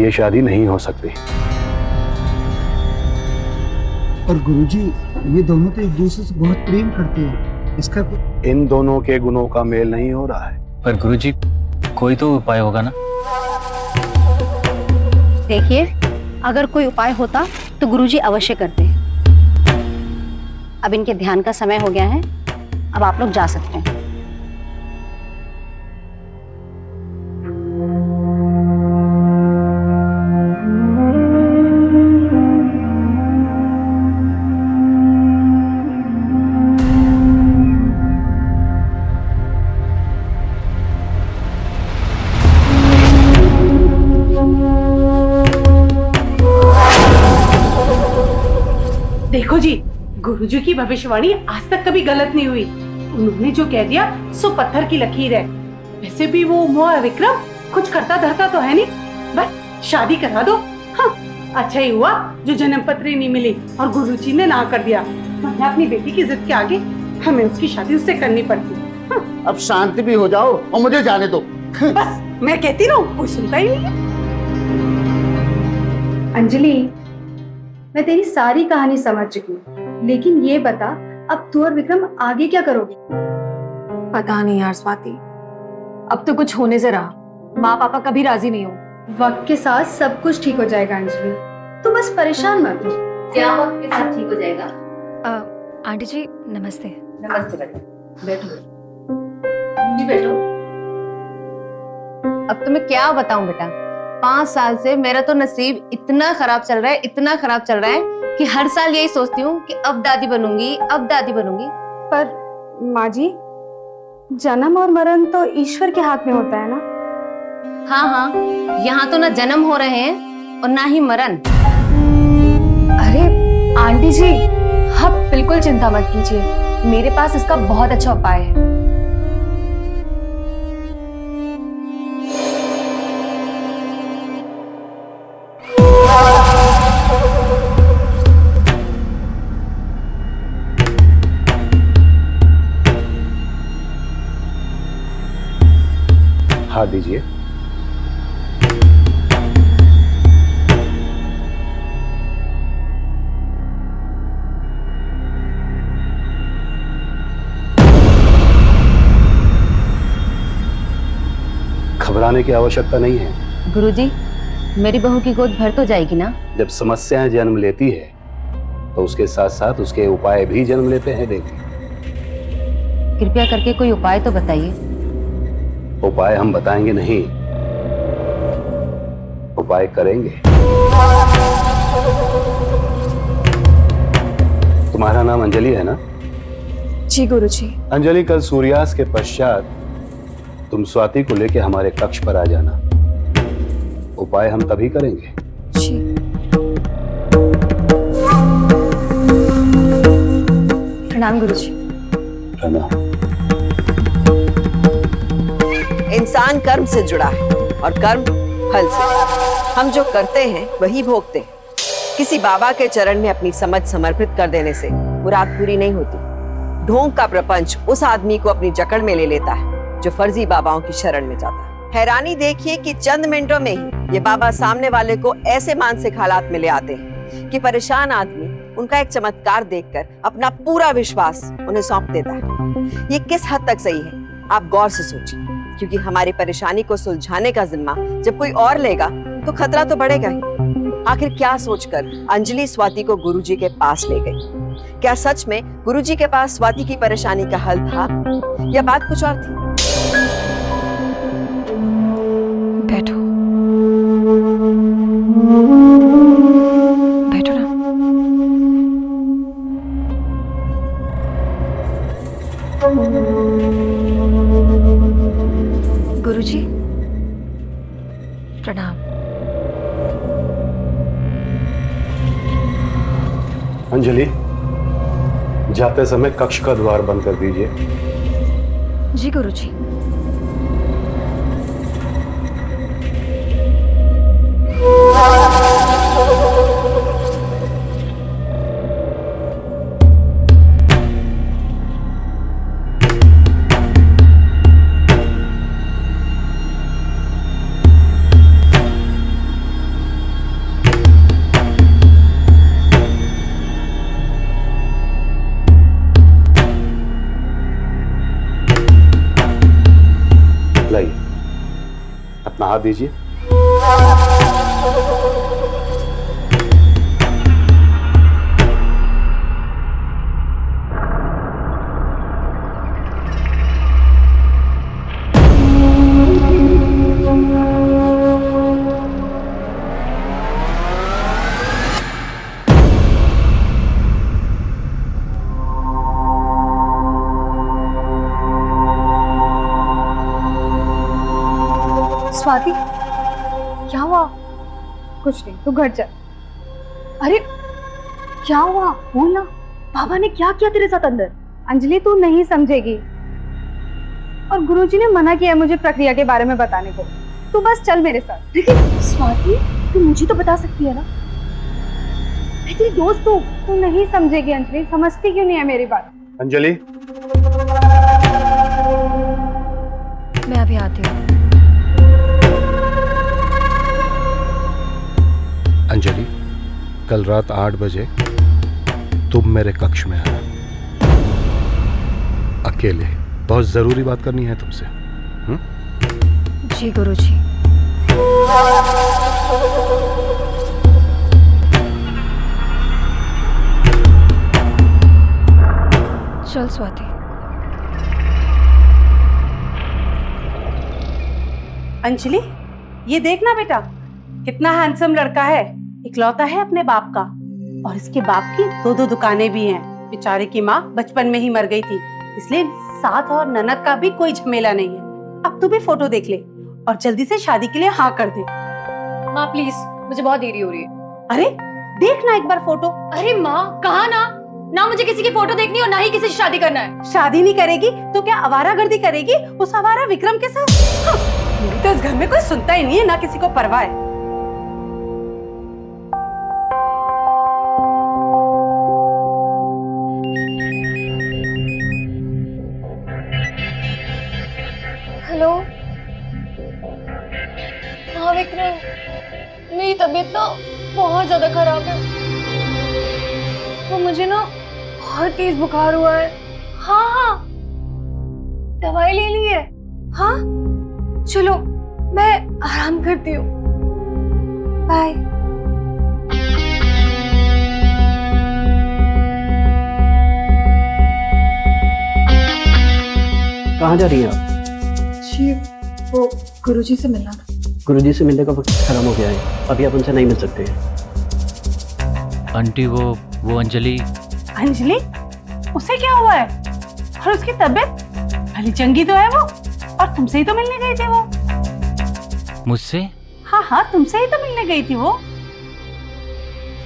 ये शादी नहीं हो सकती। और गुरुजी, ये दोनों तो एक दूसरे से बहुत प्रेम करते हैं, इसका इन दोनों के गुणों का मेल नहीं हो रहा है। पर गुरुजी, कोई तो उपाय होगा ना? देखिए, अगर कोई उपाय होता तो गुरुजी अवश्य करते। अब इनके ध्यान का समय हो गया है, अब आप लोग जा सकते हैं। देखो जी, गुरुजी की भविष्यवाणी आज तक कभी गलत नहीं हुई। उन्होंने जो कह दिया सो पत्थर की लकीर है। वैसे भी वो मोह विक्रम कुछ करता धरता तो है नहीं, बस शादी करा दो। हाँ, अच्छा ही हुआ जो जन्म पत्री नहीं मिली और गुरुजी ने ना कर दिया, वरना अपनी बेटी की जिद के आगे हमें उसकी शादी उससे करनी पड़ती। हाँ। अब शांति भी हो जाओ और मुझे जाने दो। बस मैं कहती रहूं, कोई सुनता ही नहीं है। अंजलि, मैं तेरी सारी कहानी समझ चुकी हूँ, लेकिन ये बता अब तू और विक्रम आगे क्या करोगे? पता नहीं यार स्वाति, अब तो कुछ होने से रहा। माँ पापा कभी राजी नहीं हो। वक्त के साथ सब कुछ ठीक हो जाएगा अंजलि, तू बस परेशान मत हो। क्या वक्त के साथ ठीक हो जाएगा? आंटी जी नमस्ते। नमस्ते बेटा, बैठो जी, बैठो। अब तो मैं क्या बताऊं बेटा, 5 साल से मेरा तो नसीब इतना खराब चल रहा है, इतना खराब चल रहा है कि हर साल यही सोचती हूँ कि अब दादी बनूंगी, अब दादी बनूंगी। पर माँ जी, जन्म और मरण तो ईश्वर के हाथ में होता है ना? हाँ हाँ, यहाँ तो ना जन्म हो रहे हैं और ना ही मरण। अरे आंटी जी, आप बिल्कुल चिंता मत कीजिए, मेरे पास इसका बहुत अच्छा उपाय है। हाथ दीजिए। घबराने की आवश्यकता नहीं है। गुरुजी, मेरी बहू की गोद भर तो जाएगी ना? जब समस्याएं जन्म लेती है तो उसके साथ साथ उसके उपाय भी जन्म लेते हैं देवी। कृपया करके कोई उपाय तो बताइए। उपाय हम बताएंगे नहीं, उपाय करेंगे। तुम्हारा नाम अंजलि है ना? जी गुरुजी। अंजलि, कल सूर्यास्त के पश्चात तुम स्वाति को लेकर हमारे कक्ष पर आ जाना। उपाय हम तभी करेंगे। जी। प्रणाम गुरुजी। प्रणाम। इंसान कर्म से जुड़ा है और कर्म फल से। हम जो करते हैं वही भोगते हैं। किसी बाबा के चरण में अपनी समझ समर्पित कर देने से मुराद पूरी नहीं होती। ढोंग का प्रपंच उस आदमी को अपनी जकड़ में ले लेता है जो फर्जी बाबाओं की शरण में जाता है। हैरानी देखिए कि चंद मिनटों में ही ये बाबा सामने वाले को ऐसे मानसिक हालात में ले आते हैं कि परेशान आदमी उनका एक चमत्कार देखकर अपना पूरा विश्वास उन्हें सौंप देता है। ये किस हद तक सही है, आप गौर से सोचिए, क्योंकि हमारी परेशानी को सुलझाने का जिम्मा जब कोई और लेगा तो खतरा तो बढ़ेगा ही। आखिर क्या सोचकर अंजलि स्वाति को गुरुजी के पास ले गई? क्या सच में गुरुजी के पास स्वाति की परेशानी का हल था या बात कुछ और थी? बैठो, बैठो ना। गुरुजी प्रणाम। अंजलि, जाते समय कक्ष का द्वार बंद कर दीजिए। जी गुरुजी। अपना हाथ दीजिए। स्वाति, क्या हुआ? कुछ नहीं, तू घर जा। अरे क्या हुआ, बोल ना। पापा ने क्या किया तेरे साथ अंदर? अंजलि, तू नहीं समझेगी। और गुरुजी ने मना किया मुझे प्रक्रिया के बारे में बताने को। तू बस चल मेरे साथ। लेकिन स्वाति, तू मुझे तो बता सकती है ना, मैं तेरी दोस्त हूँ। तू नहीं समझेगी अंजलि, समझती क्यों नहीं है मेरी बात? अंजलि, मैं अभी आती हूँ। अंजलि, कल रात 8 बजे तुम मेरे कक्ष में आना, अकेले। बहुत जरूरी बात करनी है तुमसे। जी गुरुजी। चल स्वाति। अंजलि, ये देखना बेटा, कितना हैंडसम लड़का है। इकलौता है अपने बाप का, और इसके बाप की 2 दुकानें भी हैं। बेचारे की माँ बचपन में ही मर गई थी, इसलिए साथ और ननद का भी कोई झमेला नहीं है। अब तू भी फोटो देख ले और जल्दी से शादी के लिए हाँ कर दे। माँ प्लीज, मुझे बहुत देरी हो रही है। अरे देखना एक बार फोटो। अरे माँ, कहा ना मुझे किसी की फोटो देखनी और ना ही किसी से शादी करना है। शादी नहीं करेगी तो क्या आवारागर्दी करेगी उस आवारा विक्रम के साथ? हाँ, तो इस घर में कोई सुनता ही नहीं है, ना किसी को परवाह है। हेलो हाँ विक्रम, मेरी तबीयत ना बहुत ज्यादा खराब है। तो मुझे ना बहुत तेज बुखार हुआ है। हाँ, दवाई ले ली है। हाँ चलो, मैं आराम करती हूँ। बाय। कहाँ जा रही हैं आप? जी, वो गुरुजी से मिलना था। गुरुजी से मिलने का वक्त खत्म हो गया है, अभी आप उनसे नहीं मिल सकते हैं। आंटी, वो अंजलि। अंजलि, उसे क्या हुआ है? और उसकी तबीयत भली चंगी तो है वो, और तुमसे ही तो मिलने गई थी वो। मुझसे? हाँ, तुमसे ही तो मिलने गई थी वो।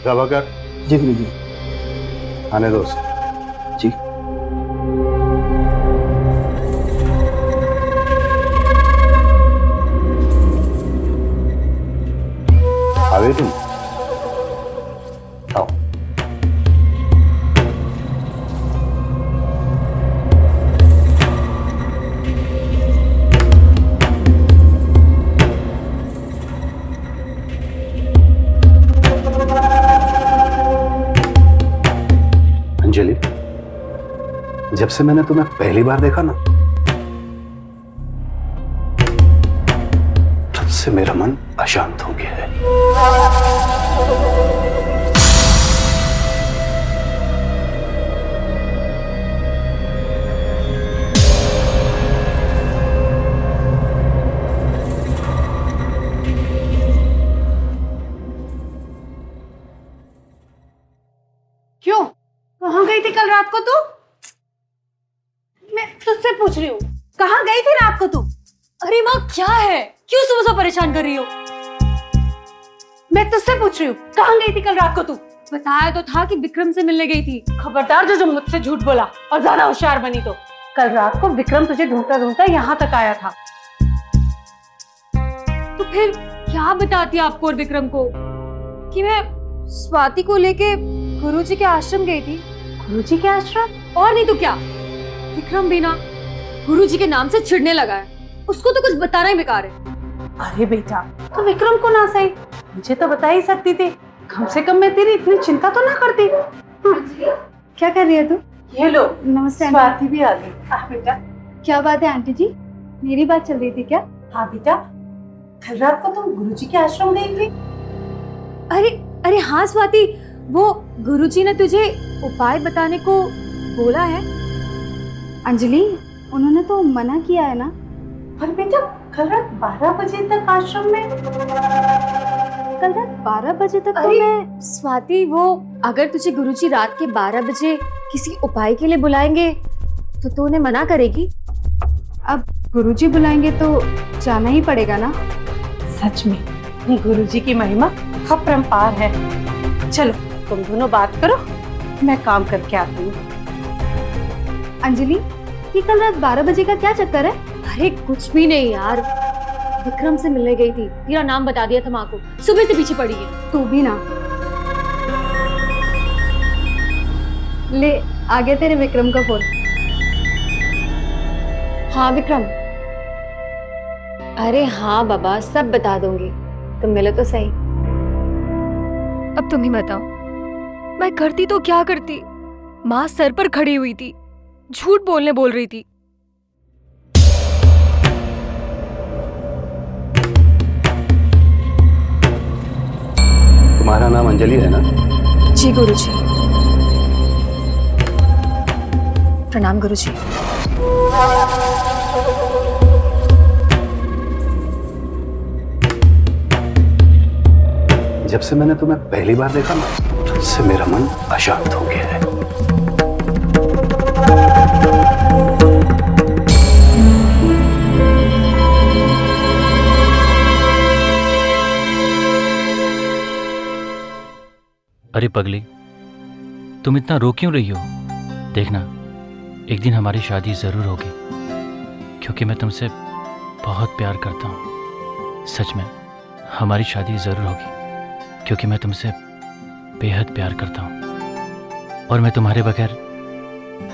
प्रभाकर जी गुरुजी। आने दो उसे। जी। आ गए तुम? आओ। अंजलि, जब से मैंने तुम्हें पहली बार देखा ना, तब से मेरा मन अशांत हो गया है। क्यों? कहाँ गई थी कल रात को तू? मैं तुझसे पूछ रही हूँ, कहाँ गई थी रात को तू? अरे माँ क्या है, क्यों सुबह सुबह परेशान कर रही हो? मैं तुझसे पूछ रही हूँ, कहाँ गई थी कल रात को तू? बताया तो था कि विक्रम से मिलने गई थी। खबरदार जो मुझसे झूठ बोला और ज्यादा होशियार बनी तो। कल रात को विक्रम तुझे ढूंढता ढूंढता यहाँ तक आया था। तो फिर क्या बताती आपको और विक्रम को कि मैं स्वाति को लेके गुरुजी के आश्रम गई थी? गुरुजी के आश्रम? और नहीं तो क्या, विक्रम भी ना गुरुजी के नाम से चिढ़ने लगा है। उसको तो कुछ बताना ही बेकार है। अरे बेटा, तो विक्रम को ना सही, मुझे तो बता ही सकती थी। कम से कम मैं तेरी इतनी चिंता तो ना करती। क्या कर रही है तू? ये लो, नमस्ते आंटी। स्वाति भी आ गई। बेटा, क्या बात है आंटी जी, मेरी बात चल रही थी क्या? हाँ बेटा, कल रात को तुम गुरुजी के आश्रम गई थी? अरे अरे हाँ स्वाति, वो गुरुजी ने तुझे उपाय बताने को बोला है। अंजलि, उन्होंने तो मना किया है ना। पर बेटा कल रात 12 बजे तक आश्रम में। कल रात 12 बजे तक तो अरे मैं स्वाति, वो अगर तुझे गुरुजी रात के 12 बजे किसी उपाय के लिए बुलाएंगे तो तू उन्हें मना करेगी? अब गुरुजी बुलाएंगे तो जाना ही पड़ेगा ना। सच में गुरुजी की महिमा अपरंपार है। चलो तुम दोनों बात करो, मैं काम करके आती हूँ। अंजलि, ये कल रात 12 बजे का क्या चक्कर है? अरे कुछ भी नहीं यार, विक्रम से मिलने गई थी, तेरा नाम बता दिया था माँ को, सुबह से पीछे पड़ी है। तू भी ना। ले, आ गया तेरे विक्रम का फोन। हाँ विक्रम। अरे हाँ बाबा, सब बता दूंगी, तुम मिलो तो सही। अब तुम ही बताओ, मैं करती तो क्या करती? माँ सर पर खड़ी हुई थी, झूठ बोल रही थी। तुम्हारा नाम अंजलि है ना? जी गुरुजी। प्रणाम गुरुजी। जब से मैंने तुम्हें पहली बार देखा ना, तब से मेरा मन अशांत हो गया है। अरे पगली, तुम इतना रो क्यों रही हो? देखना, एक दिन हमारी शादी जरूर होगी, क्योंकि मैं तुमसे बहुत प्यार करता हूँ। सच में हमारी शादी जरूर होगी, क्योंकि मैं तुमसे बेहद प्यार करता हूँ और मैं तुम्हारे बगैर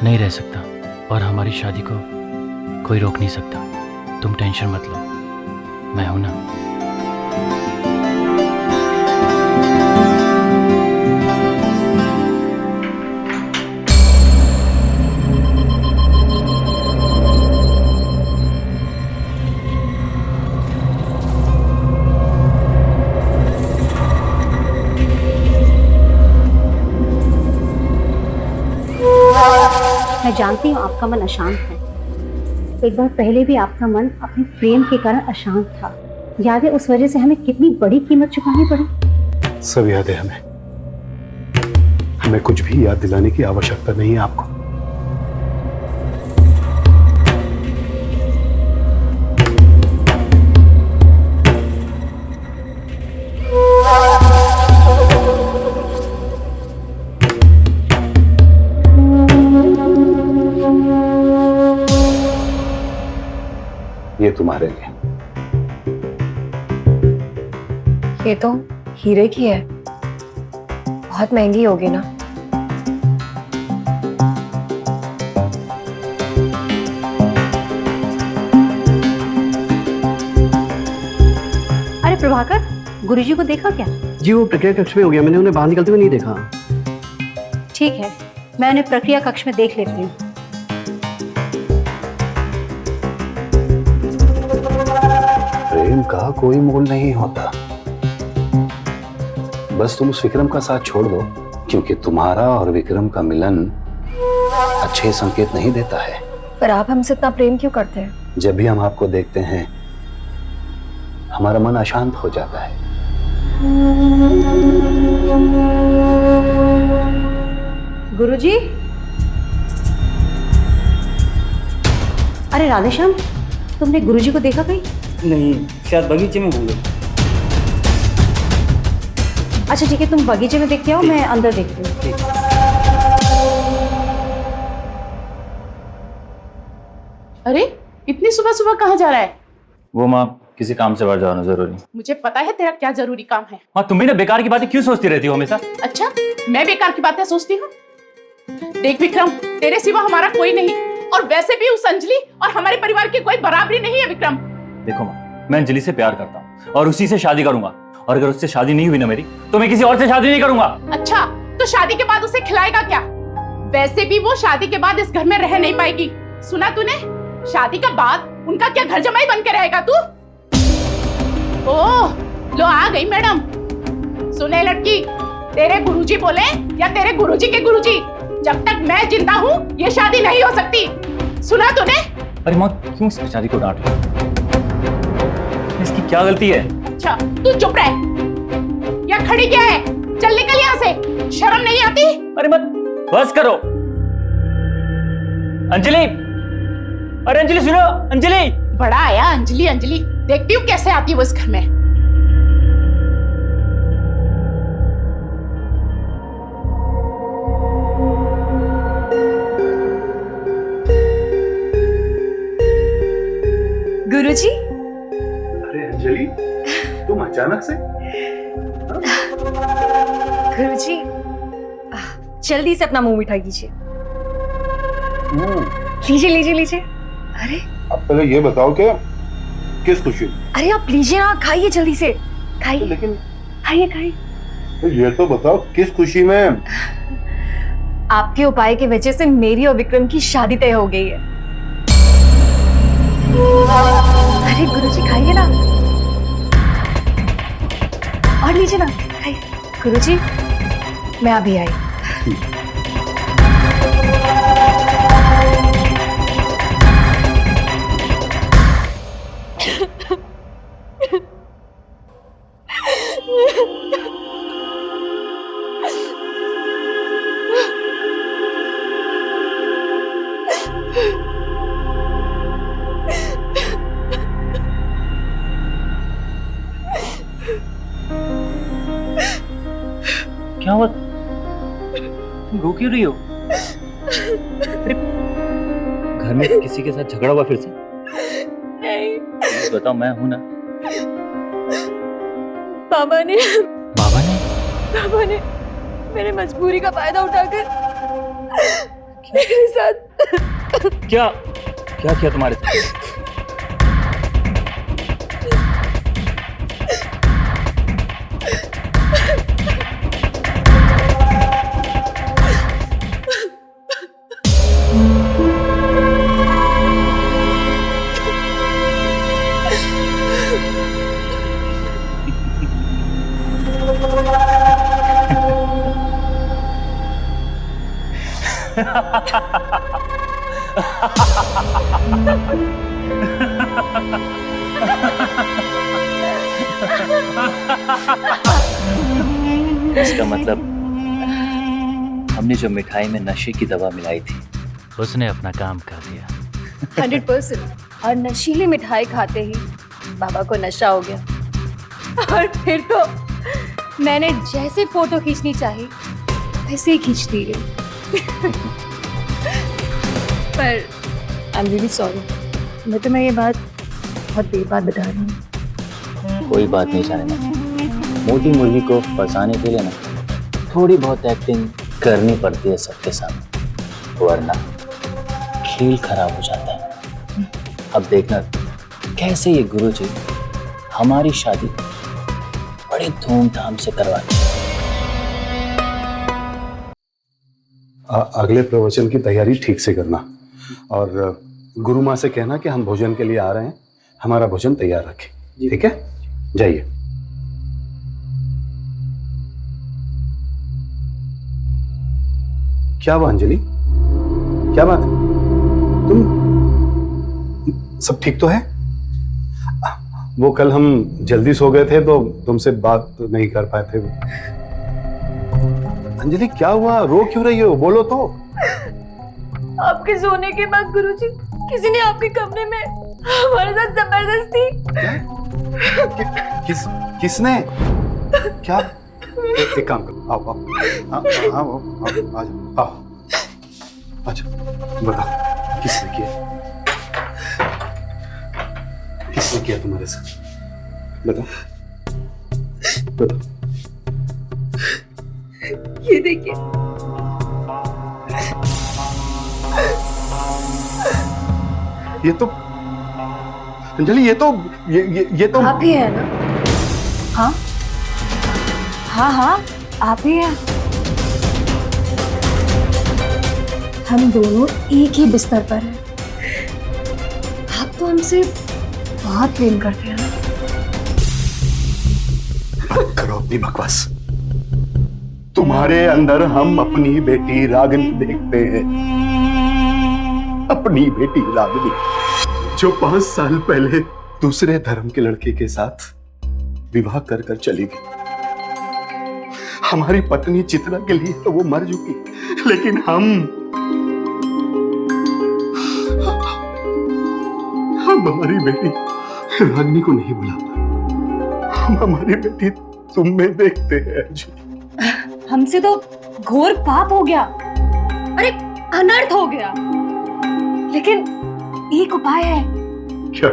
नहीं रह सकता, और हमारी शादी को कोई रोक नहीं सकता। तुम टेंशन मत लो, मैं हूं ना। मैं जानती हूँ आपका मन अशांत है। एक बार पहले भी आपका मन अपने प्रेम के कारण अशांत था। याद है, उस वजह से हमें कितनी बड़ी कीमत चुकानी पड़ी। सब याद है हमें। हमें कुछ भी याद दिलाने की आवश्यकता नहीं है आपको। ये तुम्हारे लिए। ये तो हीरे की है, बहुत महंगी होगी ना। अरे प्रभाकर, गुरुजी को देखा क्या? जी वो प्रक्रिया कक्ष में हो गया, मैंने उन्हें बाहर निकलते हुए नहीं देखा। ठीक है, मैं उन्हें प्रक्रिया कक्ष में देख लेती हूँ। प्रेम का कोई मोल नहीं होता। बस तुम उस विक्रम का साथ छोड़ दो, क्योंकि तुम्हारा और विक्रम का मिलन अच्छे संकेत नहीं देता है। पर आप हमसे इतना प्रेम क्यों करते हैं? जब भी हम आपको देखते हैं, हमारा मन अशांत हो जाता है। गुरुजी? अरे राधेश्याम, तुमने गुरुजी को देखा कहीं? नहीं, शायद बगीचे में होंगे। अच्छा ठीक है, तुम बगीचे में देख के आओ, मैं अंदर देखती हूँ। अरे इतनी सुबह सुबह कहाँ जा रहा है? वो माँ, किसी काम से बाहर जाना जरूरी। मुझे पता है तेरा क्या जरूरी काम है। माँ, तुम भी ना बेकार की बातें क्यों सोचती रहती हो हमेशा? अच्छा, मैं बेकार की बातें सोचती हूँ? देख विक्रम, तेरे सिवा हमारा कोई नहीं, और वैसे भी उस अंजलि और हमारे परिवार की कोई बराबरी नहीं है विक्रम। देखो माँ, मैं अंजलि से प्यार करता हूँ और उसी से शादी करूंगा, और अगर उससे शादी नहीं हुई ना मेरी, तो मैं किसी और से शादी नहीं करूंगा। अच्छा, तो शादी के बाद उसे खिलाएगा क्या? वैसे भी वो शादी के बाद इस घर में रह नहीं पाएगी। सुना तूने? शादी के बाद उनका क्या घर जमाई बन के रहेगा तू? ओह, लो आ गई मैडम। सुने लड़की, तेरे गुरुजी बोले या तेरे गुरुजी के गुरुजी, जब तक मैं जिंदा हूँ ये शादी नहीं हो सकती। सुना तूने? अरे माँ, क्यों इस बेचारी को डांट रही हो? इसकी क्या गलती है? अच्छा, तू चुप रह। या खड़ी क्या है? चल निकल यहाँ से, शर्म नहीं आती? अरे मत, बस करो। अंजलि, अरे अंजलि सुनो, अंजलि। बड़ा आया अंजलि अंजलि, देखती हूँ कैसे आती है वो इस घर में। गुरुजी, अरे अंजलि, तुम अचानक से? गुरुजी, जल्दी से अपना मुंह मीठा कीजिए। लीजिए लीजिए लीजिए। अरे अब पहले ये बताओ कि किस खुशी? अरे आप लीजिए ना, खाइए जल्दी से, खाइए। लेकिन खाइए खाइए। तो ये तो बताओ किस खुशी में? आपके उपाय की वजह से मेरी और विक्रम की शादी तय हो गई है। अरे गुरुजी खाइए ना, और लीजिए ना, खाइए। गुरुजी, मैं अभी आई। क्या हुआ? तुम रो क्यों रही हो? अरे घर में किसी के साथ झगड़ा हुआ फिर से? नहीं। बताओ, मैं हूं ना। पापा ने मेरे मजबूरी का फायदा उठाकर मेरे साथ क्या किया तुम्हारे साथ? इसका मतलब हमने जो मिठाई में नशे की दवा मिलाई थी, उसने अपना काम कर दिया। 100%। और नशीली मिठाई खाते ही बाबा को नशा हो गया, और फिर तो मैंने जैसे फोटो खींचनी चाहिए वैसे ही खींच दी गई। पर आई एम रियली सॉरी, मैं तुम्हें ये बात बहुत देर बाद बता रही हूँ। कोई बात नहीं जाने ना। मोटी मुर्गी को फंसाने के लिए ना थोड़ी बहुत एक्टिंग करनी पड़ती है सबके सामने, वरना खेल खराब हो जाता है। अब देखना कैसे ये गुरुजी हमारी शादी बड़े धूमधाम से करवाते हैं। अगले प्रवचन की तैयारी ठीक से करना, और गुरु माँ से कहना कि हम भोजन के लिए आ रहे हैं, हमारा भोजन तैयार रखें। ठीक है, जाइए। क्या हुआ अंजलि, क्या बात? तुम सब ठीक तो है? वो कल हम जल्दी सो गए थे तो तुमसे बात नहीं कर पाए थे। अंजलि क्या हुआ, रो क्यों रही हो? बोलो तो। आपके सोने के बाद गुरुजी, किसी ने आपके कमरे में हमारे साथ जबरदस्ती। किसने? क्या? एक काम करो, आओ। आ जाओ, अच्छा बताओ, किसने किया तुम्हारे साथ? बताओ। ये देखिए, ये तो अंजलि, ये तो आप ही है ना? हाँ हाँ, आप ही हैं। हम दोनों एक ही बिस्तर पर हैं। आप तो हमसे बहुत प्रेम करते हैं ना? बंद करो अपनी बकवास। तुम्हारे अंदर हम अपनी बेटी रागिनी देखते हैं, अपनी बेटी रागिनी जो 5 साल पहले दूसरे धर्म के लड़के के साथ विवाह कर कर चली गई। हमारी पत्नी चित्रा के लिए तो वो मर चुकी, लेकिन हम हमारी बेटी रागिनी को नहीं बुला पाए। हम हमारी बेटी तुम में देखते हैं अंजलि। हमसे तो घोर पाप हो गया, अरे अनर्थ हो गया, लेकिन एक उपाय है। क्या?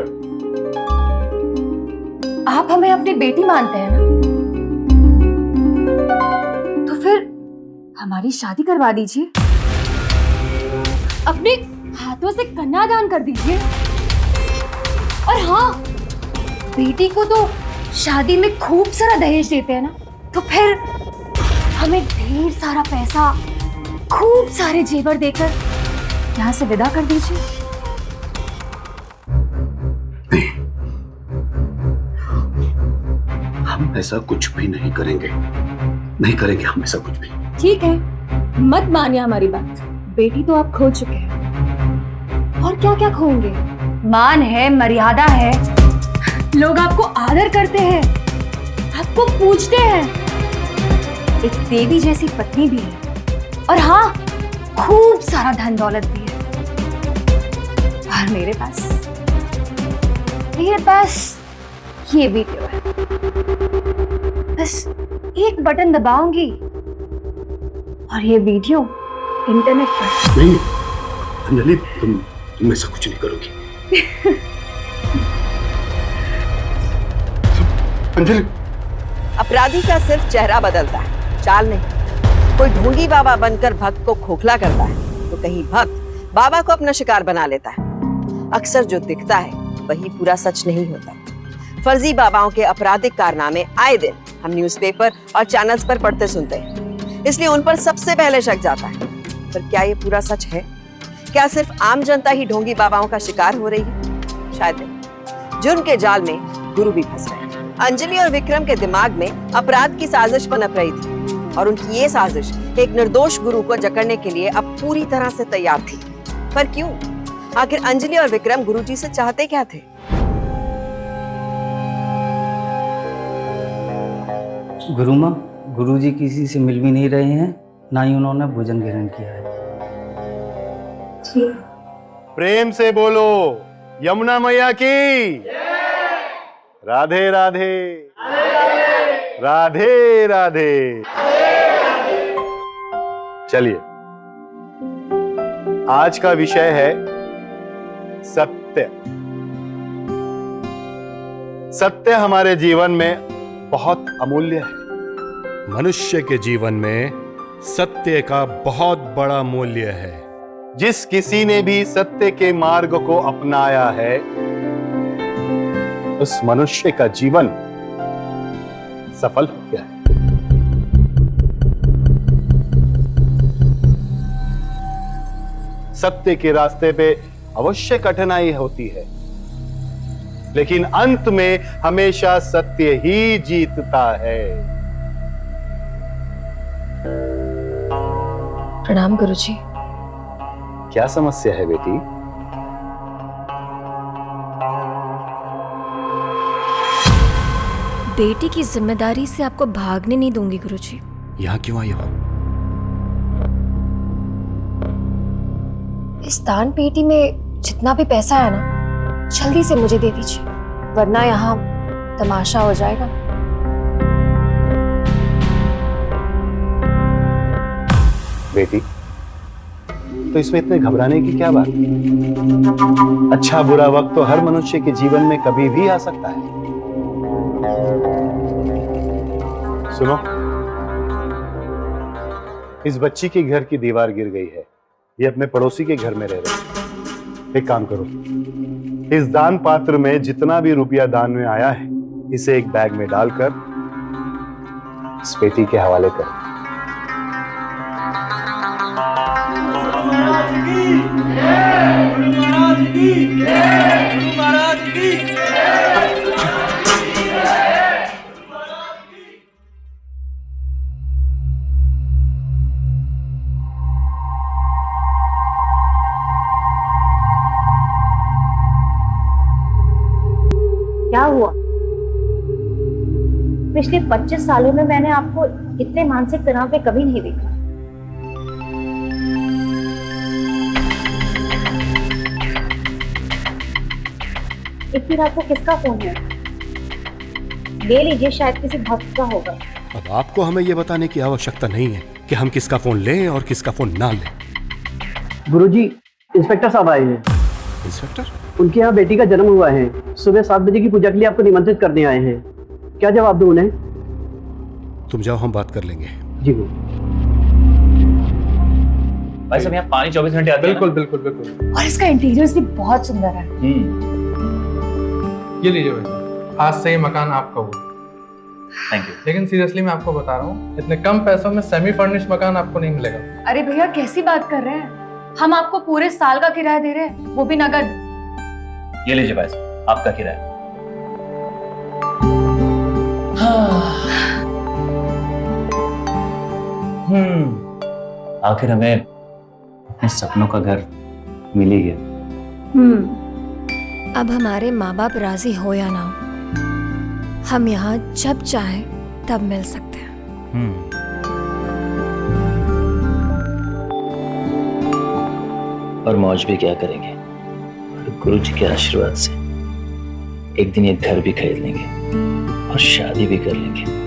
आप हमें अपनी बेटी मानते हैं ना, तो फिर हमारी शादी करवा दीजिए, अपने हाथों से कन्यादान कर दीजिए। और हाँ, बेटी को तो शादी में खूब सारा दहेज देते हैं ना, तो फिर हमें ढेर सारा पैसा, खूब सारे जेवर देकर यहाँ से विदा कर दीजिए। हम ऐसा कुछ भी नहीं करेंगे, नहीं करेंगे हम ऐसा कुछ भी। ठीक है, मत मानिए हमारी बात। बेटी तो आप खो चुके हैं, और क्या क्या खोएंगे? मान है, मर्यादा है, लोग आपको आदर करते हैं, आपको पूछते हैं, एक देवी जैसी पत्नी भी है, और हाँ, खूब सारा धन दौलत भी है। और मेरे पास ये वीडियो है, बस एक बटन दबाऊंगी और ये वीडियो इंटरनेट पर। नहीं अंजलि, तुम ऐसा कुछ नहीं करोगी। अंजलि, अपराधी का सिर्फ चेहरा बदलता है, चाल नहीं। कोई ढोंगी बाबा बनकर भक्त को खोखला करता है, तो कहीं भक्त बाबा को अपना शिकार बना लेता है। अक्सर जो दिखता है वही पूरा सच नहीं होता। फर्जी बाबाओं के आपराधिक कारनामे आए दिन हम न्यूज़पेपर और चैनल्स पर पढ़ते सुनते हैं, इसलिए उन पर सबसे पहले शक जाता है। पर क्या ये पूरा सच है? क्या सिर्फ आम जनता ही ढोंगी बाबाओं का शिकार हो रही है? शायद नहीं। जुर्म के जाल में गुरु भी फंस रहे हैं। अंजलि और विक्रम के दिमाग में अपराध की साजिश पनप रही थी, और उनकी ये साजिश एक निर्दोष गुरु को जकड़ने के लिए अब पूरी तरह से तैयार थी। पर क्यों? आखिर अंजलि और विक्रम गुरुजी से चाहते क्या थे? गुरुमा, गुरुजी किसी से मिल भी नहीं रहे हैं, ना ही उन्होंने भोजन ग्रहण किया है। प्रेम से बोलो यमुना मैया की। राधे राधे, राधे राधे। चलिए, आज का विषय है सत्य। सत्य हमारे जीवन में बहुत अमूल्य है। मनुष्य के जीवन में सत्य का बहुत बड़ा मूल्य है। जिस किसी ने भी सत्य के मार्ग को अपनाया है, उस मनुष्य का जीवन सफल हो गया है। सत्य के रास्ते पे अवश्य कठिनाई होती है, लेकिन अंत में हमेशा सत्य ही जीतता है। प्रणाम गुरुजी। क्या समस्या है बेटी? बेटी की जिम्मेदारी से आपको भागने नहीं दूंगी गुरुजी। यहाँ क्यों आई हो? इस दान पेटी में जितना भी पैसा है ना, जल्दी से मुझे दे दीजिए, वरना यहाँ तमाशा हो जाएगा। बेटी, तो इसमें इतने घबराने की क्या बात? अच्छा बुरा वक्त तो हर मनुष्य के जीवन में कभी भी आ सकता है। सुनो, इस बच्ची के घर की दीवार गिर गई है, ये अपने पड़ोसी के घर में रह रही है। एक काम करो, इस दान पात्र में जितना भी रुपया दान में आया है, इसे एक बैग में डालकर इस बेटी के हवाले कर। पिछले 25 सालों में मैंने आपको इतने मानसिक तनाव पे कभी नहीं देखा। इतनी रात को किसका फोन है? ले लीजिए, शायद किसी भक्त का होगा। अब आपको हमें यह बताने की आवश्यकता नहीं है कि हम किसका फोन लें और किसका फोन ना लें। गुरुजी, इंस्पेक्टर साहब आए हैं। इंस्पेक्टर? उनके यहाँ बेटी का जन्म हुआ है। सुबह 7 बजे की पूजा के लिए आपको निमंत्रित करने आए हैं। क्या जवाब दूं उन्हें? तुम जाओ, हम बात कर लेंगे। जी भाई साहब, यहाँ पानी 24 घंटे आता है। बिल्कुल बिल्कुल बिल्कुल। और इसका इंटीरियर्स भी बहुत सुंदर है। ये लीजिए भाई साहब, आज से ये मकान आपका हुआ। Thank you. लेकिन सीरियसली मैं आपको बता रहा हूँ, इतने कम पैसों में सेमी फर्निश्ड मकान आपको नहीं मिलेगा। अरे भैया कैसी बात कर रहे हैं, हम आपको पूरे साल का किराया दे रहे हैं, वो भी नगद। ये लीजिए भाई साहब, आपका किराया। आखिर हमें अपने सपनों का घर मिल ही गया। अब हमारे माँ बाप राजी हो या ना हो, हम यहाँ जब चाहे तब मिल सकते हैं। और मौज भी क्या करेंगे, गुरु जी के आशीर्वाद से एक दिन ये घर भी खरीद लेंगे और शादी भी कर लेंगे।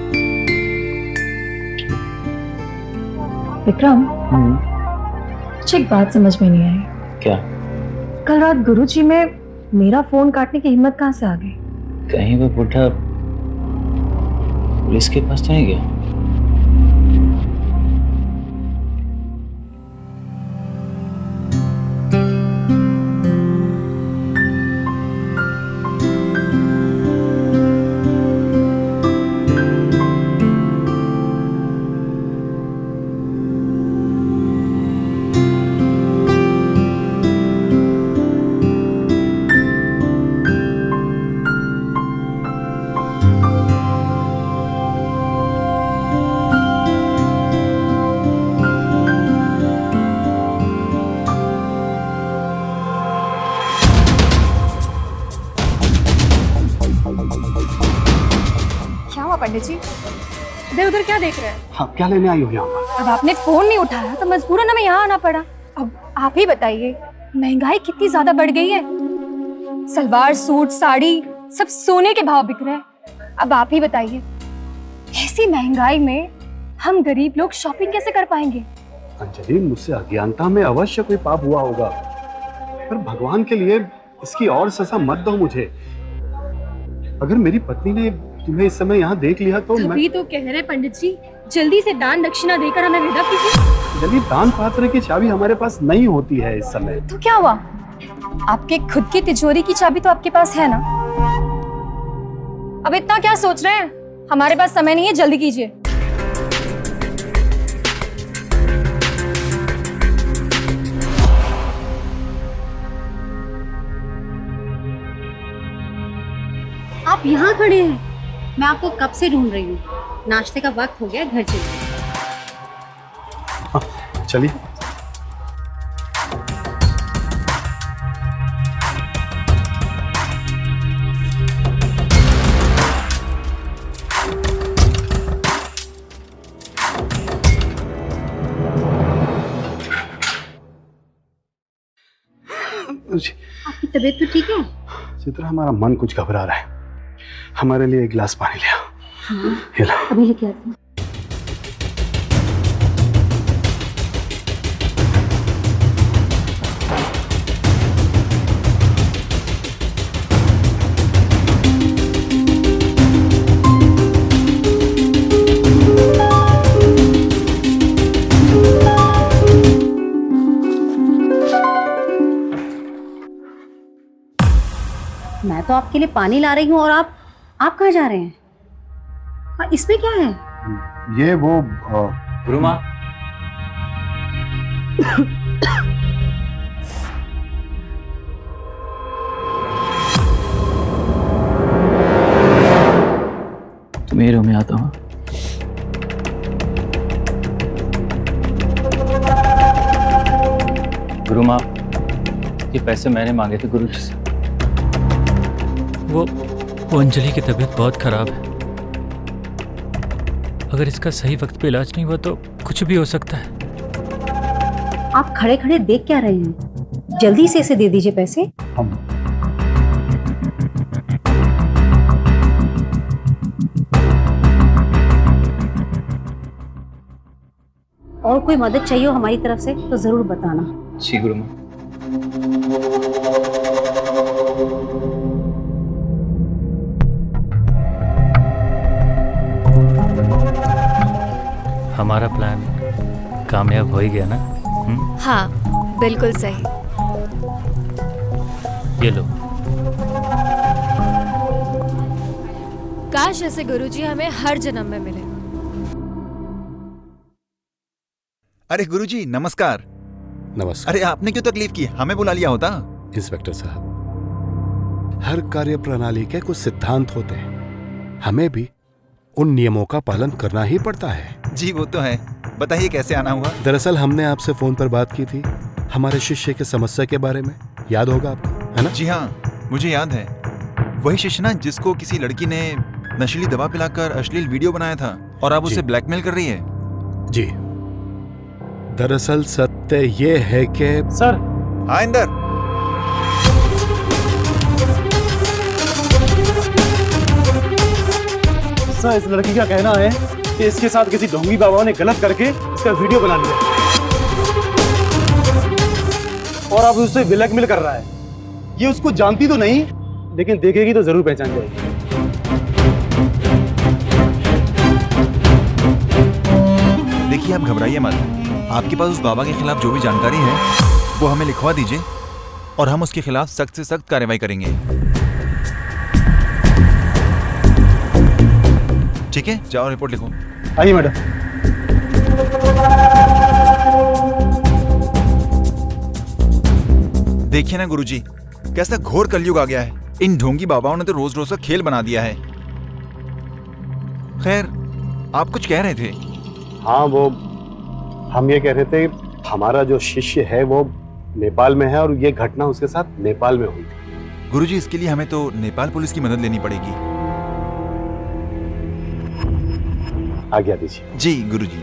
विक्रम, मुझे एक बात समझ में नहीं आई। क्या? कल रात गुरुजी में मेरा फोन काटने की हिम्मत कहाँ से आ गई? कहीं वो बुढ़ा पुलिस के पास तो नहीं गया? पंडित जी, इधर उधर क्या देख रहे हैं? हाँ, क्या लेने आई हो यहाँ पर? अब आपने फोन नहीं उठाया तो मजबूरन हमें यहाँ आना पड़ा। अब आप ही बताइए, महंगाई कितनी ज्यादा बढ़ गई है। सलवार सूट साड़ी सब सोने के भाव बिक रहे हैं। अब आप ही बताइए, ऐसी महंगाई में हम गरीब लोग शॉपिंग कैसे कर पाएंगे? अंजलि, मुझसे अज्ञानता में अवश्य कोई पाप हुआ होगा, पर भगवान के लिए इसकी और सजा मत दो मुझे। अगर मेरी पत्नी ने तुम्हें इस समय यहाँ देख लिया तो मैं तो कह रहे पंडित जी, जल्दी से दान दक्षिणा देकर हमें विदा कीजिए। जल्दी, दान पात्र की चाबी हमारे पास नहीं होती है इस समय। तो क्या हुआ, आपके खुद की तिजोरी की चाबी तो आपके पास है ना। अब इतना क्या सोच रहे हैं, हमारे पास समय नहीं है, जल्दी कीजिए। आप यहाँ खड़े हैं, मैं आपको कब से ढूंढ रही हूँ। नाश्ते का वक्त हो गया, घर चलिए। चलिए। आपकी तबीयत तो ठीक है? चित्रा, हमारा मन कुछ घबरा रहा है, हमारे लिए एक गिलास पानी ले आओ। हाँ, ये लो। अभी लेके आती हूँ। मैं तो आपके लिए पानी ला रही हूँ और आप कहाँ जा रहे हैं? इसमें क्या है? ये वो गुरुमा, तुम मेरे रूम में आता हूँ। गुरुमा, ये पैसे मैंने मांगे थे गुरु जी से। वो अंजलि की तबीयत बहुत खराब है, अगर इसका सही वक्त पे इलाज नहीं हुआ तो कुछ भी हो सकता है। आप खड़े खड़े देख क्या रहे हैं? जल्दी से इसे दे दीजिए पैसे। हम और कोई मदद चाहिए हो हमारी तरफ से तो जरूर बताना। जी गुरु माँ। हमारा प्लान कामयाब हो ही गया ना? हाँ बिल्कुल सही। ये लो। काश ऐसे गुरुजी हमें हर जन्म में मिले। अरे गुरुजी नमस्कार। नमस्कार। अरे आपने क्यों तकलीफ की, हमें बुला लिया होता। इंस्पेक्टर साहब, हर कार्य प्रणाली के कुछ सिद्धांत होते हैं, हमें भी उन नियमों का पालन करना ही पड़ता है। जी वो तो है, बताइए कैसे आना हुआ। दरअसल हमने आपसे फोन पर बात की थी हमारे शिष्य की समस्या के बारे में, याद होगा आपको, है ना? जी हाँ मुझे याद है, वही शिष्य ना जिसको किसी लड़की ने नशीली दवा पिलाकर अश्लील वीडियो बनाया था और अब उसे ब्लैकमेल कर रही है। जी दरअसल सत्य ये है कि सर हाँ इंदर। सर इस लड़की का कहना है कि इसके साथ किसी ढोंगी बाबा ने गलत करके इसका वीडियो बना लिया और अब उससे ब्लैकमेल कर रहा है। ये उसको जानती तो नहीं, लेकिन देखेगी तो जरूर पहचान जाएगी। देखिए आप घबराइए मत, आपके पास उस बाबा के खिलाफ जो भी जानकारी है वो हमें लिखवा दीजिए और हम उसके खिलाफ सख्त से सख्त कार्रवाई करेंगे। ठीक है, जाओ रिपोर्ट लिखो। आइए मैडम। देखिए ना गुरुजी, कैसा घोर कलयुग आ गया है। इन ढोंगी बाबाओं ने तो रोज रोज का खेल बना दिया है। खैर आप कुछ कह रहे थे। हाँ वो हम ये कह रहे थे हमारा जो शिष्य है वो नेपाल में है और ये घटना उसके साथ नेपाल में हुई। गुरुजी इसके लिए हमें तो नेपाल पुलिस की मदद लेनी पड़ेगी। आज्ञा दीजिए। जी गुरुजी।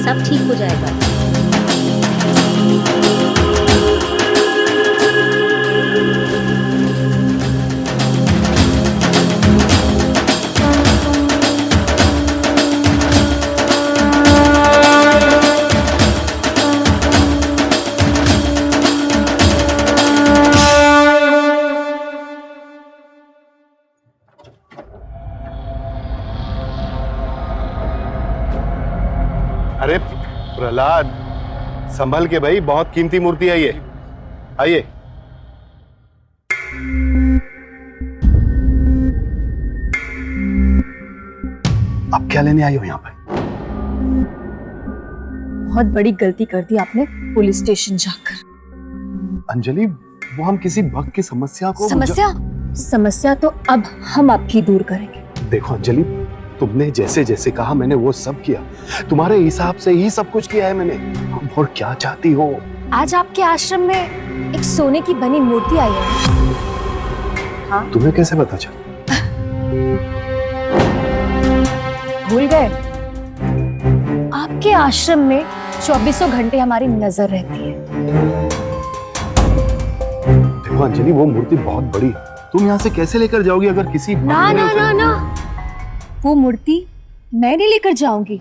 सब ठीक हो जाएगा। अरे प्रहलाद संभल के भाई, बहुत कीमती मूर्ति है ये। आइए। अब क्या लेने आई हो यहाँ पर? बहुत बड़ी गलती कर दी आपने पुलिस स्टेशन जाकर। अंजलि वो हम किसी भक्त की समस्या को समस्या तो अब हम आपकी दूर करेंगे। देखो अंजलि, तुमने जैसे जैसे कहा मैंने वो सब किया, तुम्हारे हिसाब से ही सब कुछ किया है मैंने। और क्या चाहती हो? आज आपके आश्रम में एक सोने की बनी मूर्ति आई है। हाँ? तुम्हें कैसे पता चला? भूल गए? आपके आश्रम में 24 घंटे हमारी नजर रहती है। देखो अंजलि वो मूर्ति बहुत बड़ी है, तुम यहाँ से कैसे लेकर जाओगी अगर किसी ना ना ना ना, वो मूर्ति मैं नहीं लेकर जाऊंगी,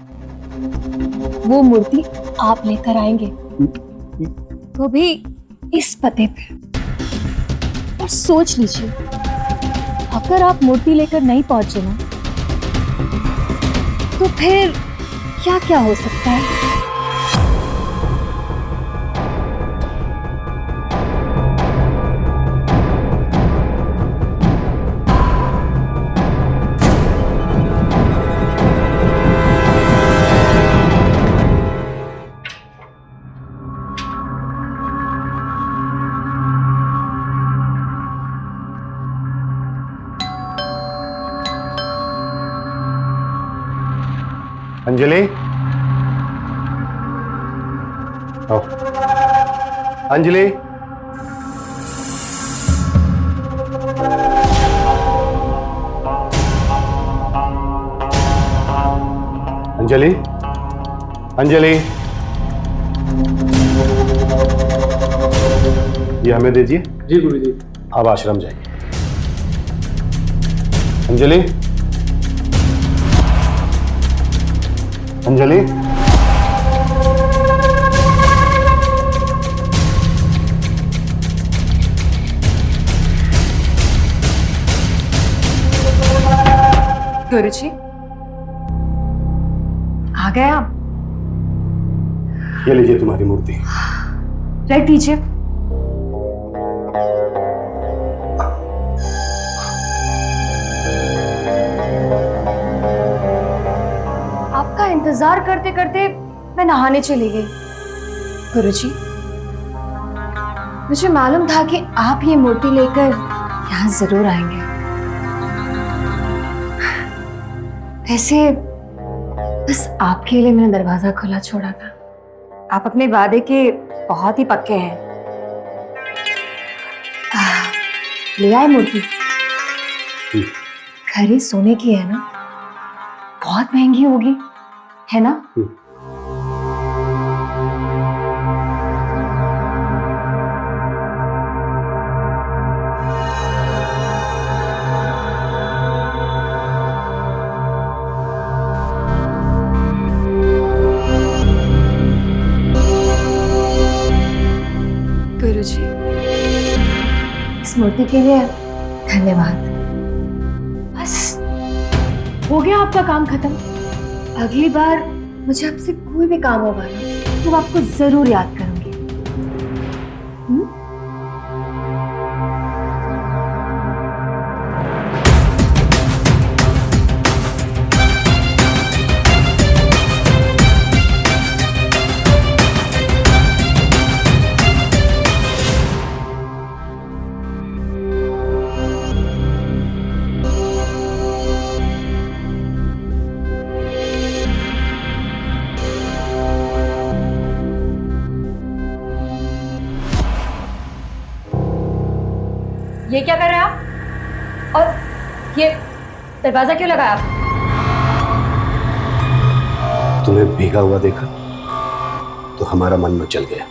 वो मूर्ति आप लेकर आएंगे, वो भी इस पते पे। और सोच लीजिए, अगर आप मूर्ति लेकर नहीं पहुंचे ना, तो फिर क्या क्या हो सकता है। अंजलि, आओ। अंजलि, अंजलि, अंजलि, ये हमें दीजिए। जी गुरुजी। अब आश्रम जाइए। अंजलि, अंजलि, गुरुजी, आ गए आप? ये लीजिए तुम्हारी मूर्ति। रख दीजिए। आपका इंतजार करते करते मैं नहाने चली गई। गुरुजी, मुझे मालूम था कि आप ये मूर्ति लेकर यहाँ जरूर आएंगे। वैसे बस आपके लिए मैंने दरवाजा खुला छोड़ा था। आप अपने वादे के बहुत ही पक्के हैं। ले आए मूर्ति। खरी सोने की है ना, बहुत महंगी होगी, है ना? गुरुजी, इस मूर्ति के लिए धन्यवाद। बस हो गया आपका काम खत्म। अगली बार मुझे आपसे कोई भी काम होगा ना, तो आपको जरूर याद करूंगी। ये क्या कर रहे हैं आप? और ये दरवाजा क्यों लगाया आप? तुम्हें भीगा हुआ देखा तो हमारा मन मचल गया।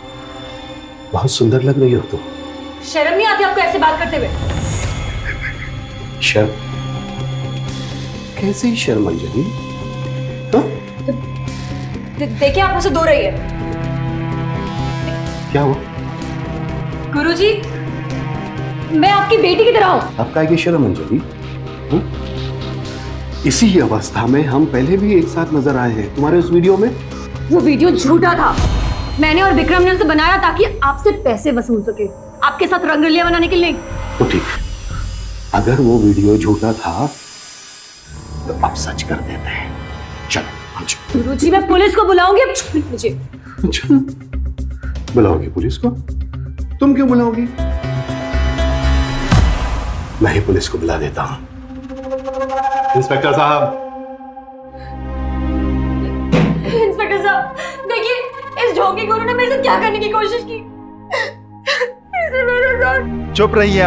बहुत सुंदर लग रही हो तुम। शर्म नहीं आती आपको ऐसे बात करते हुए? शर्म? कैसी शर्म अंजलि? देखिए, आप मुझसे दूर रहिए। क्या हुआ? गुरुजी, मैं आपकी बेटी की तरह हूं। आपका की शर्म अंजलि? इसी अवस्था में हम पहले भी एक साथ नजर आए हैं तुम्हारे उस वीडियो में। वो वीडियो झूठा था। मैंने और विक्रम ने उसे बनाया ताकि आपसे पैसे वसूल सके, आपके साथ रंगरलिया बनाने के लिए। तो ठीक, अगर वो वीडियो झूठा था तो अब सच कर देते हैं। चलो गुरुजी, मैं पुलिस को बुलाऊंगी। अब छोड़ मुझे। अच्छा, बुलाओगी पुलिस को? तुम क्यों बुलाओगी? मैं ही पुलिस को बुला देता हूं। इंस्पेक्टर साहब। इंस्पेक्टर साहब, देखिए, इस ढोंगी गुरु ने मेरे से क्या करने की कोशिश की। इसने मेरे साथ। चुप रहिए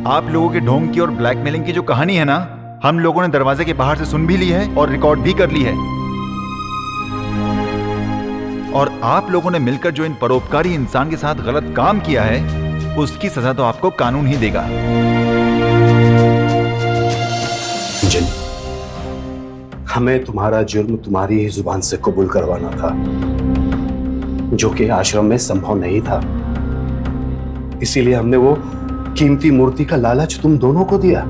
आप लोगों के ढोंग की और ब्लैकमेलिंग की जो कहानी है ना, हम लोगों ने दरवाजे के बाहर से सुन भी ली है और रिकॉर्ड भी कर ली है। और आप लोगों ने मिलकर जो इन परोपकारी इंसान के साथ गलत काम किया है, उसकी सजा तो आपको कानून ही देगा। जिन, हमें तुम्हारा जुर्म तुम्हारी ही जुबान से कबूल करवाना था, जो कि आश्रम में संभव नहीं था। इसीलिए हमने वो कीमती मूर्ति का लालच तुम दोनों को दिया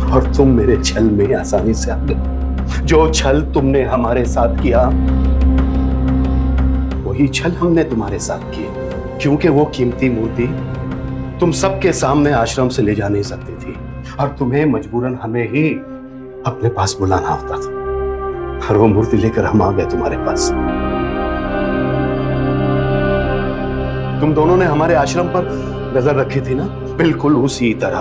और तुम मेरे छल में आसानी से आ गए। जो छल तुमने हमारे साथ किया, वही छल हमने तुम्हारे साथ किए, क्योंकि वो कीमती मूर्ति तुम सबके सामने आश्रम से ले जा नहीं सकती थी और तुम्हें मजबूरन हमें ही अपने पास बुलाना होता था। और वो मूर्ति लेकर हम आ गए तुम्हारे पास। तुम दोनों ने हमारे आश्रम पर नजर रखी थी ना, बिल्कुल उसी तरह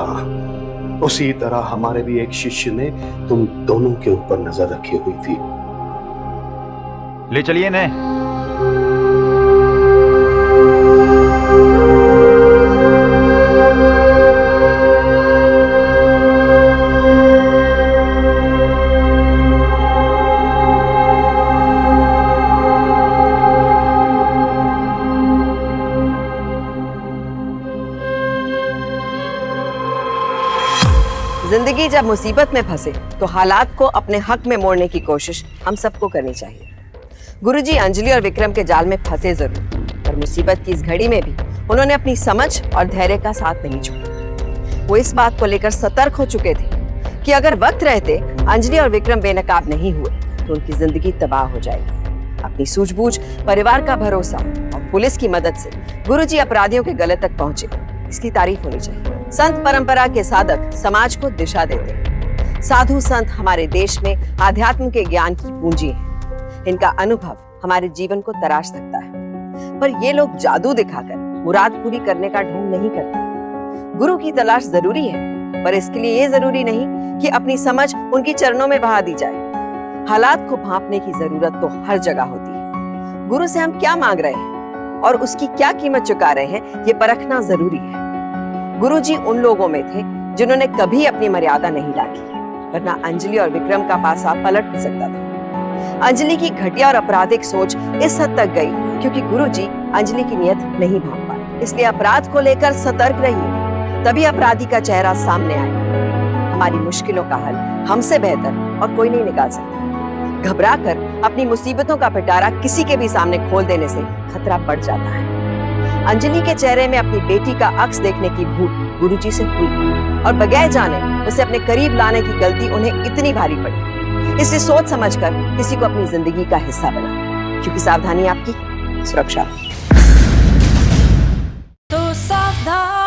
उसी तरह हमारे भी एक शिष्य ने तुम दोनों के ऊपर नजर रखी हुई थी। ले चलिए ने। जिंदगी जब मुसीबत में फंसे तो हालात को अपने हक में मोड़ने की कोशिश हम सबको करनी चाहिए। गुरुजी अंजलि और विक्रम के जाल में फंसे जरूर, पर मुसीबत की इस घड़ी में भी उन्होंने अपनी समझ और धैर्य का साथ नहीं छोड़ा। वो इस बात को लेकर सतर्क हो चुके थे कि अगर वक्त रहते अंजलि और विक्रम बेनकाब नहीं हुए तो उनकी जिंदगी तबाह हो जाएगी। अपनी सूझबूझ, परिवार का भरोसा और पुलिस की मदद से गुरुजी अपराधियों के गले तक पहुंचे, इसकी तारीफ होनी चाहिए। संत परंपरा के साधक समाज को दिशा देते हैं। साधु संत हमारे देश में आध्यात्म के ज्ञान की पूंजी है। इनका अनुभव हमारे जीवन को तराश सकता है, पर ये लोग जादू दिखाकर मुराद पूरी करने का ढोंग नहीं करते। गुरु की तलाश जरूरी है, पर इसके लिए ये जरूरी नहीं कि अपनी समझ उनकी चरणों में बहा दी जाए। हालात को भांपने की जरूरत तो हर जगह होती है। गुरु से हम क्या मांग रहे हैं और उसकी क्या कीमत चुका रहे हैं, ये परखना जरूरी है। गुरुजी उन लोगों में थे जिन्होंने कभी अपनी मर्यादा नहीं लांघी, वरना अंजलि और विक्रम का पासा पलट भी सकता था। अंजलि की घटिया और आपराधिक सोच इस हद तक गई क्योंकि गुरुजी अंजलि की नियत नहीं भांप पाए। इसलिए अपराध को लेकर सतर्क रहिए, तभी अपराधी का चेहरा सामने आएगा। हमारी मुश्किलों का हल हमसे बेहतर और कोई नहीं निकाल सकता। घबराकर अपनी मुसीबतों का पिटारा किसी के भी सामने खोल देने से खतरा बढ़ जाता है। अंजलि के चेहरे में अपनी बेटी का अक्स देखने की भूल गुरुजी से हुई और बगैर जाने उसे अपने करीब लाने की गलती उन्हें इतनी भारी पड़ी। इसलिए सोच समझकर किसी को अपनी जिंदगी का हिस्सा बनाएं, क्योंकि सावधानी आपकी सुरक्षा। तो सावधान